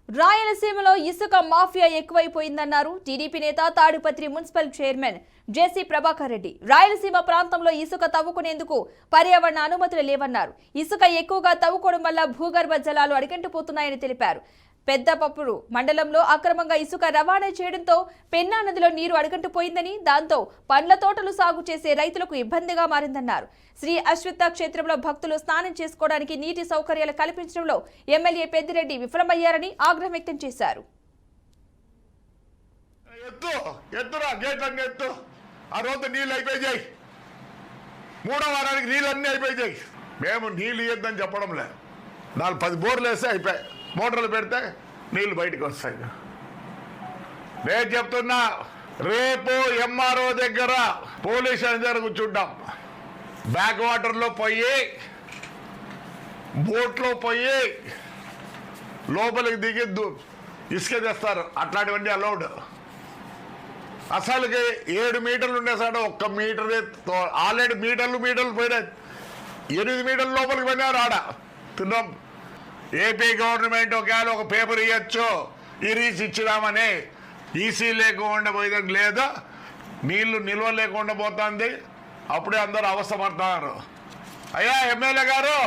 రాయలసీమలో ఇసుక mafia ఎక్కువైపోయిందన్నారు TDP నేత తాడిపత్రి మున్సిపల్ చైర్మన్ జేసీ ప్రభాకర్ రెడ్డి. రాయలసీమ ప్రాంతంలో ఇసుక తవ్వుకునేందుకు పర్యావరణ అనుమతులు లేవన్నారు. ఇసుక ఎక్కువగా తవ్వుకోవడం వల్ల భూగర్భ జలాలు అడుగంటిపోతున్నాయని తెలిపారు. పెద్దపప్పుడు మండలంలో అక్రమంగా ఇసుక రవాణా చేయడంతో పెన్నా నదిలో నీరు అడుగంటిపోయిందని, దాంతో పండ్ల తోటలు సాగు చేసే రైతులకు ఇబ్బందిగా మారిందన్నారు. శ్రీ అశ్వత్థ క్షేత్రంలో భక్తులు స్నానం చేసుకోవడానికి నీటి సౌకర్యాలు కల్పించడంలో ఎమ్మెల్యే పెద్దిరెడ్డి విఫలమయ్యారని ఆగ్రహం వ్యక్తం చేశారు. ఆ రోజు నీళ్ళు అయిపోయాయి, మూడో వారానికి నీళ్ళు అన్నీ అయిపోయాయి. మేము నీళ్ళు ఇవ్వద్దని చెప్పడం లేదు. 4-10 బోర్లు వేస్తే అయిపోయాయి, మోటార్లు పెడితే నీళ్లు బయటకు వస్తాయి. నేను చెప్తున్నా, రేపు ఎంఆర్ఓ దగ్గర పోలీస్ దగ్గర కూర్చుంటాం. బ్యాక్ వాటర్లో పోయి బోట్లో పోయి లోపలికి దిగి ఇసుక తెస్తారు. అట్లాంటివన్నీ అలౌడ్. అసలుకి 7 మీటర్లు ఉండేసాడు, 1 మీటర్ ఆల్రెడీ మీటర్లు పోయినాయి. 8 మీటర్ల లోపలికి పోయినారు. ఆడ తిన్నాం. ఏపీ గవర్నమెంట్ ఒకవేళ ఒక పేపర్ ఇవ్వచ్చు, ఇరీస్ ఇచ్చినామని. ఈసీ లేకుండా పోయేది లేదా, నీళ్లు నిల్వ లేకుండా పోతుంది. అప్పుడే అందరూ అవస్థ పడుతున్నారు. అయ్యా ఎమ్మెల్యే గారు,